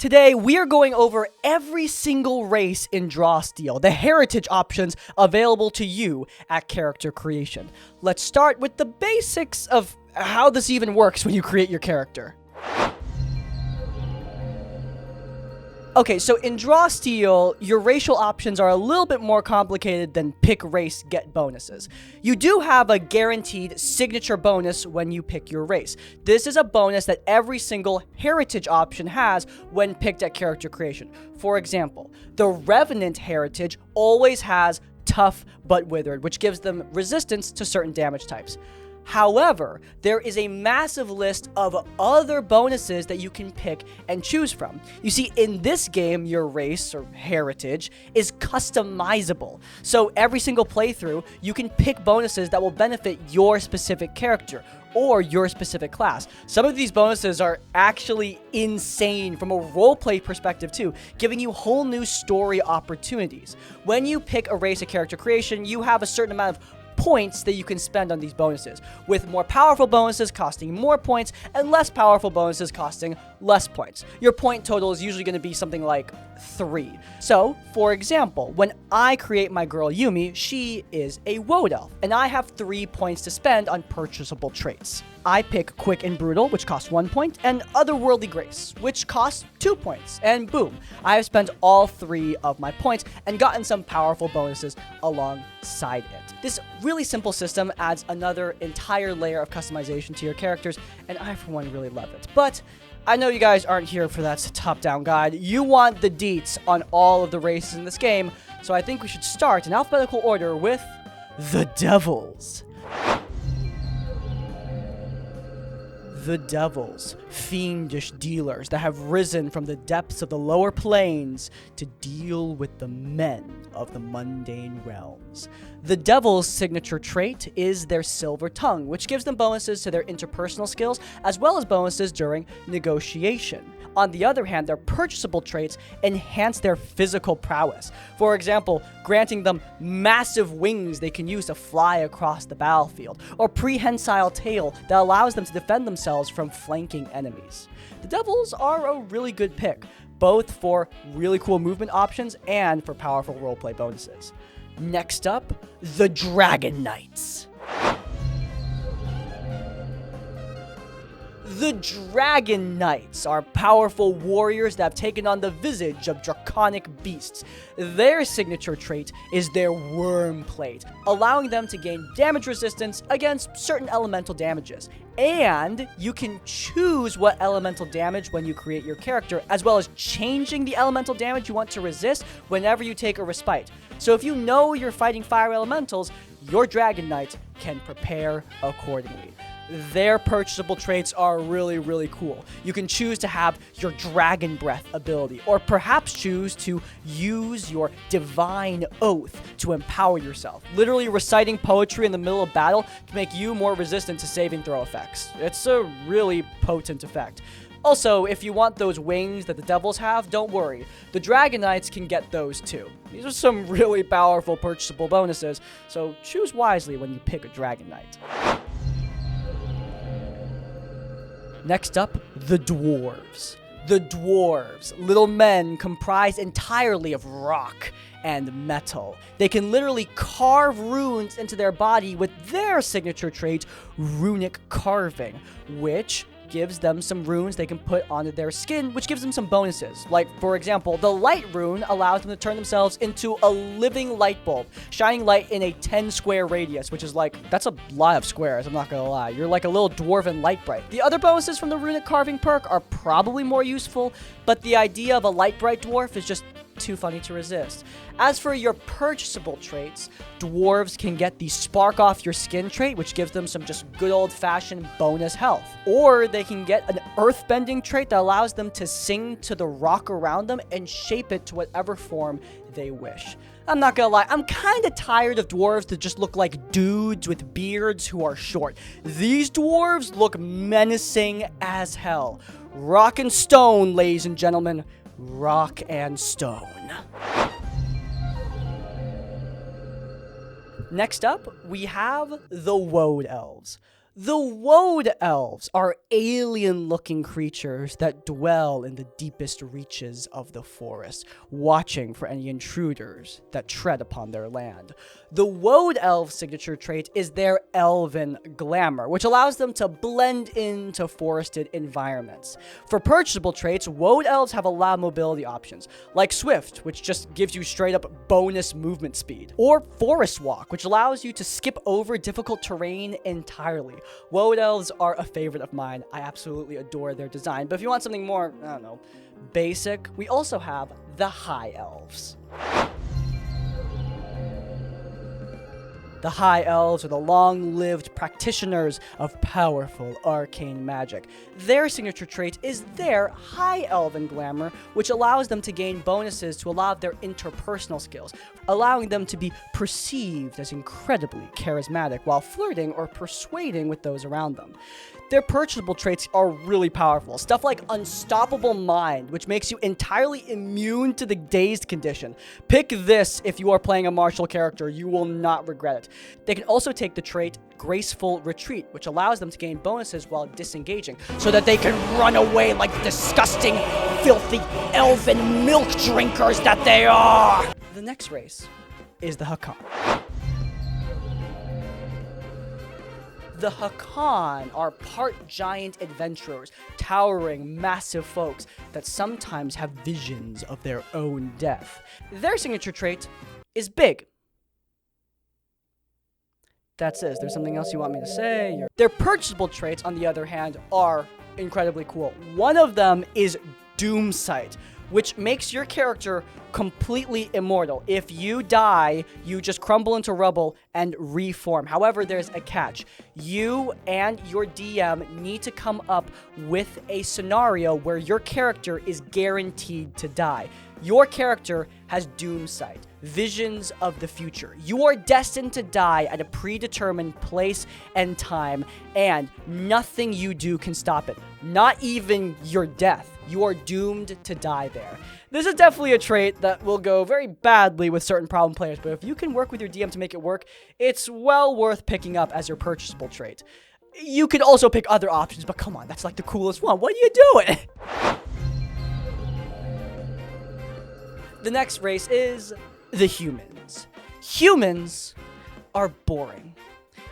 Today, we are going over every single race in Drawsteel, the heritage options available to you at character creation. Let's start with the basics of how this even works when you create your character. Okay, so in Drawsteel, your racial options are a little bit more complicated than pick race, get bonuses. You do have a guaranteed signature bonus when you pick your race. This is a bonus that every single heritage option has when picked at character creation. For example, the Revenant heritage always has tough but withered, which gives them resistance to certain damage types. However, there is a massive list of other bonuses that you can pick and choose from. You see, in this game, your race or heritage is customizable. So every single playthrough, you can pick bonuses that will benefit your specific character or your specific class. Some of these bonuses are actually insane from a roleplay perspective too, giving you whole new story opportunities. When you pick a race at character creation, you have a certain amount of points that you can spend on these bonuses, with more powerful bonuses costing more points and less powerful bonuses costing less points. Your point total is usually going to be something like 3. So, for example, when I create my girl Yumi, she is a Wode Elf, and I have 3 points to spend on purchasable traits. I pick Quick and Brutal, which costs 1 point, and Otherworldly Grace, which costs 2 points, and boom, I have spent all 3 of my points and gotten some powerful bonuses alongside it. This really simple system adds another entire layer of customization to your characters, and I, for one, really love it. But I know you guys aren't here for that top-down guide. You want the deets on all of the races in this game, so I think we should start in alphabetical order with the Devils. The Devils, fiendish dealers that have risen from the depths of the lower planes to deal with the men of the mundane realms. The Devils' signature trait is their Silver Tongue, which gives them bonuses to their interpersonal skills as well as bonuses during negotiation. On the other hand, their purchasable traits enhance their physical prowess. For example, granting them massive wings they can use to fly across the battlefield, or prehensile tail that allows them to defend themselves from flanking enemies. The Devils are a really good pick, both for really cool movement options and for powerful roleplay bonuses. Next up, the Dragon Knights. The Dragon Knights are powerful warriors that have taken on the visage of draconic beasts. Their signature trait is their Worm Plate, allowing them to gain damage resistance against certain elemental damages. And you can choose what elemental damage when you create your character, as well as changing the elemental damage you want to resist whenever you take a respite. So if you know you're fighting fire elementals, your Dragon Knight can prepare accordingly. Their purchasable traits are really, really cool. You can choose to have your Dragon Breath ability, or perhaps choose to use your Divine Oath to empower yourself. Literally reciting poetry in the middle of battle can make you more resistant to saving throw effects. It's a really potent effect. Also, if you want those wings that the Devils have, don't worry. The Dragon Knights can get those too. These are some really powerful purchasable bonuses, so choose wisely when you pick a Dragon Knight. Next up, the Dwarves. The Dwarves, little men comprised entirely of rock and metal. They can literally carve runes into their body with their signature trait, Runic Carving, which gives them some runes they can put onto their skin, which gives them some bonuses. Like, for example, the Light rune allows them to turn themselves into a living light bulb, shining light in a 10 square radius, which is like, that's a lot of squares, I'm not gonna lie. You're like a little dwarven light bright. The other bonuses from the Runic Carving perk are probably more useful, but the idea of a light bright dwarf is just too funny to resist. As for your purchasable traits, dwarves can get the Spark Off Your Skin trait, which gives them some just good old-fashioned bonus health. Or they can get an Earthbending trait that allows them to sing to the rock around them and shape it to whatever form they wish. I'm not gonna lie, I'm kinda tired of dwarves that just look like dudes with beards who are short. These dwarves look menacing as hell. Rock and stone, ladies and gentlemen. Rock and stone. Next up, we have the Wode Elves. The Wode Elves are alien-looking creatures that dwell in the deepest reaches of the forest, watching for any intruders that tread upon their land. The Wode Elf signature trait is their elven glamour, which allows them to blend into forested environments. For purchasable traits, Wode Elves have a lot of mobility options, like Swift, which just gives you straight-up bonus movement speed, or Forest Walk, which allows you to skip over difficult terrain entirely. Wode Elves are a favorite of mine. I absolutely adore their design. But if you want something more, I don't know, basic, we also have the High Elves. The High Elves are the long-lived practitioners of powerful arcane magic. Their signature trait is their High Elven glamour, which allows them to gain bonuses to a lot of their interpersonal skills, allowing them to be perceived as incredibly charismatic while flirting or persuading with those around them. Their purchasable traits are really powerful. Stuff like Unstoppable Mind, which makes you entirely immune to the dazed condition. Pick this if you are playing a martial character. You will not regret it. They can also take the trait Graceful Retreat, which allows them to gain bonuses while disengaging, so that they can run away like the disgusting, filthy, elven milk drinkers that they are! The next race is the Hakaan. The Hakaan are part giant adventurers, towering, massive folks that sometimes have visions of their own death. Their signature trait is big. That's it. Is there something else you want me to say? Their purchasable traits, on the other hand, are incredibly cool. One of them is Doomsight, which makes your character completely immortal. If you die, you just crumble into rubble and reform. However, there's a catch. You and your DM need to come up with a scenario where your character is guaranteed to die. Your character has Doomsight, visions of the future. You are destined to die at a predetermined place and time, and nothing you do can stop it. Not even your death. You are doomed to die there. This is definitely a trait that will go very badly with certain problem players, but if you can work with your DM to make it work, it's well worth picking up as your purchasable trait. You could also pick other options, but come on, that's like the coolest one. What are you doing? The next race is the humans. Humans are boring.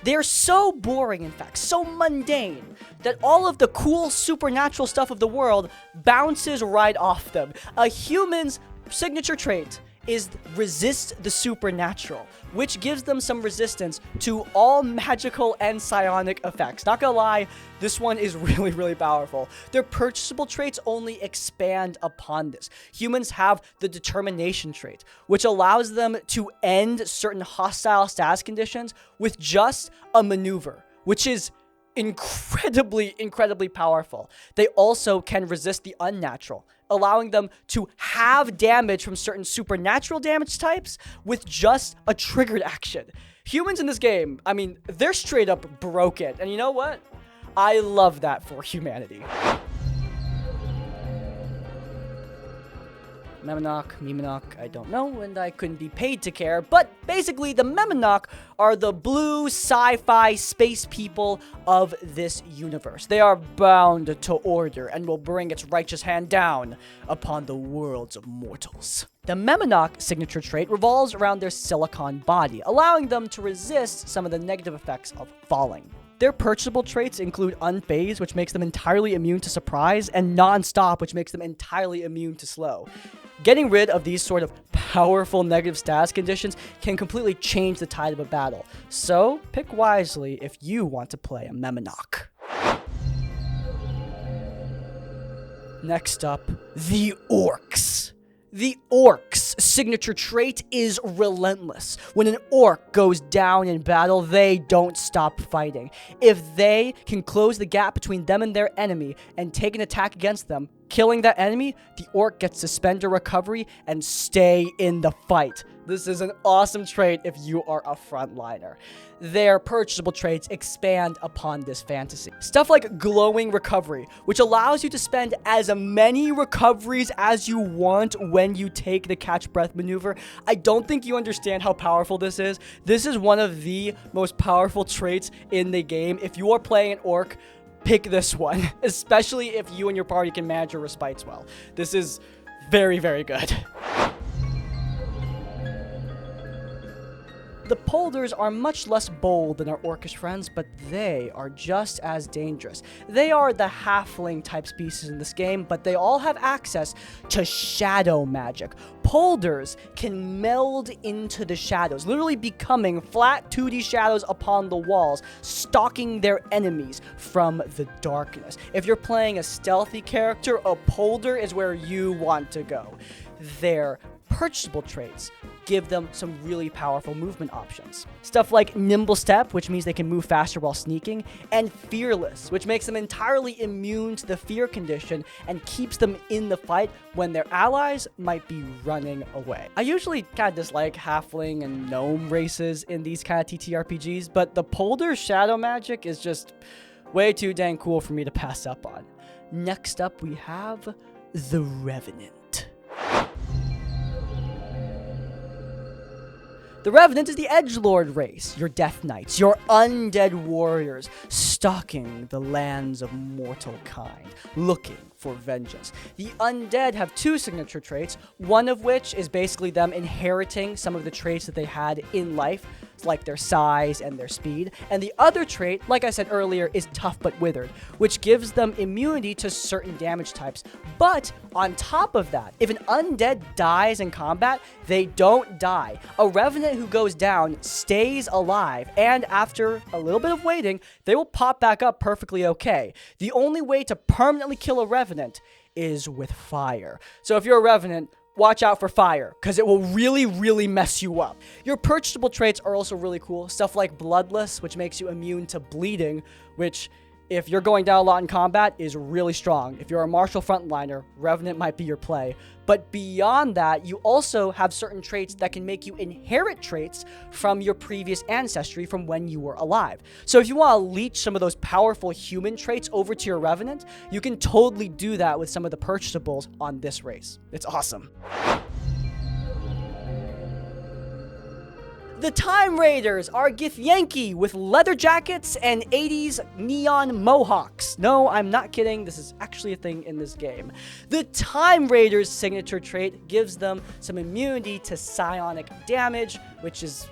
They're so boring, in fact, so mundane, that all of the cool supernatural stuff of the world bounces right off them. A human's signature trait is resist the supernatural, which gives them some resistance to all magical and psionic effects. Not gonna lie, this one is really, really powerful. Their purchasable traits only expand upon this. Humans have the determination trait, which allows them to end certain hostile status conditions with just a maneuver, which is incredibly, incredibly powerful. They also can resist the unnatural, allowing them to have damage from certain supernatural damage types with just a triggered action. Humans in this game, I mean, they're straight up broken. And you know what? I love that for humanity. Memonek, I don't know, and I couldn't be paid to care, but basically the Memonek are the blue sci-fi space people of this universe. They are bound to order and will bring its righteous hand down upon the worlds of mortals. The Memonek signature trait revolves around their silicon body, allowing them to resist some of the negative effects of falling. Their purchasable traits include Unfazed, which makes them entirely immune to surprise, and Non-Stop, which makes them entirely immune to slow. Getting rid of these sort of powerful negative status conditions can completely change the tide of a battle. So, pick wisely if you want to play a Memonek. Next up, the Orcs. The Orc's signature trait is Relentless. When an Orc goes down in battle, they don't stop fighting. If they can close the gap between them and their enemy and take an attack against them, killing that enemy, the Orc gets to spend a recovery and stay in the fight. This is an awesome trait if you are a frontliner. Their purchasable traits expand upon this fantasy. Stuff like glowing recovery, which allows you to spend as many recoveries as you want when you take the catch breath maneuver. I don't think you understand how powerful this is. This is one of the most powerful traits in the game. If you are playing an orc, pick this one, especially if you and your party can manage your respites well. This is very, very good. The Polders are much less bold than our orcish friends, but they are just as dangerous. They are the halfling type species in this game, but they all have access to shadow magic. Polders can meld into the shadows, literally becoming flat 2D shadows upon the walls, stalking their enemies from the darkness. If you're playing a stealthy character, a Polder is where you want to go. Their purchasable traits give them some really powerful movement options. Stuff like Nimble Step, which means they can move faster while sneaking, and Fearless, which makes them entirely immune to the fear condition and keeps them in the fight when their allies might be running away. I usually kind of dislike halfling and gnome races in these kind of TTRPGs, but the Polder shadow magic is just way too dang cool for me to pass up on. Next up, we have the Revenant. The Revenant is the edgelord race, your death knights, your undead warriors, stalking the lands of mortal kind, looking for vengeance. The undead have two signature traits, one of which is basically them inheriting some of the traits that they had in life, like their size and their speed, and the other trait, like I said earlier, is tough but withered, which gives them immunity to certain damage types. But on top of that, if an undead dies in combat, they don't die. A Revenant who goes down stays alive, and after a little bit of waiting, they will pop back up perfectly okay. The only way to permanently kill a Revenant is with fire. So if you're a Revenant, watch out for fire, because it will really, really mess you up. Your purchasable traits are also really cool. Stuff like Bloodless, which makes you immune to bleeding, which, if you're going down a lot in combat, is really strong. If you're a martial frontliner, Revenant might be your play. But beyond that, you also have certain traits that can make you inherit traits from your previous ancestry from when you were alive. So if you want to leech some of those powerful human traits over to your Revenant, you can totally do that with some of the purchasables on this race. It's awesome. The Time Raiders are Githyanki with leather jackets and 80s neon mohawks. No, I'm not kidding. This is actually a thing in this game. The Time Raiders' signature trait gives them some immunity to psionic damage, which is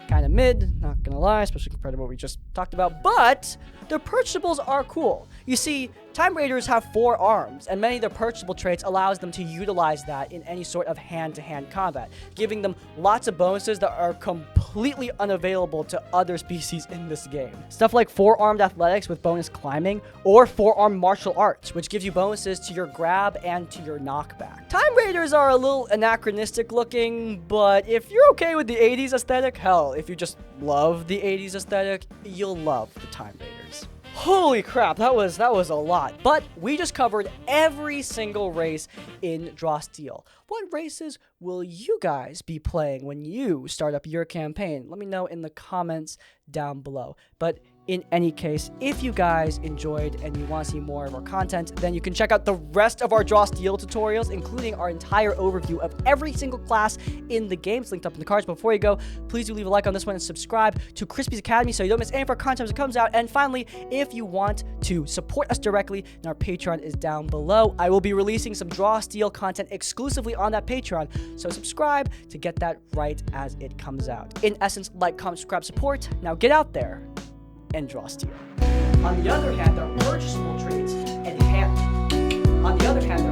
kind of mid, not gonna lie, especially compared to what we just talked about, but their purchasables are cool. You see, Time Raiders have 4 arms, and many of their purchasable traits allows them to utilize that in any sort of hand-to-hand combat, giving them lots of bonuses that are completely unavailable to other species in this game. Stuff like 4-armed athletics with bonus climbing, or 4-armed martial arts, which gives you bonuses to your grab and to your knockback. Time Raiders are a little anachronistic looking, but if you're okay with the 80s aesthetic, hell, if you just love the 80s aesthetic, you'll love the Time Raiders. Holy crap, that was a lot. But we just covered every single race in Draw Steel. What races will you guys be playing when you start up your campaign? Let me know in the comments down below. But in any case, if you guys enjoyed and you want to see more of our content, then you can check out the rest of our Draw Steel tutorials, including our entire overview of every single class in the game. It's linked up in the cards. But before you go, please do leave a like on this one and subscribe to Crispy's Academy so you don't miss any of our content as it comes out. And finally, if you want to support us directly, then our Patreon is down below. I will be releasing some Draw Steel content exclusively on that Patreon, so subscribe to get that right as it comes out. In essence, like, comment, subscribe, support. Now get out there and draw steel. On the other hand, there are purchasable traits enhance. On the other hand,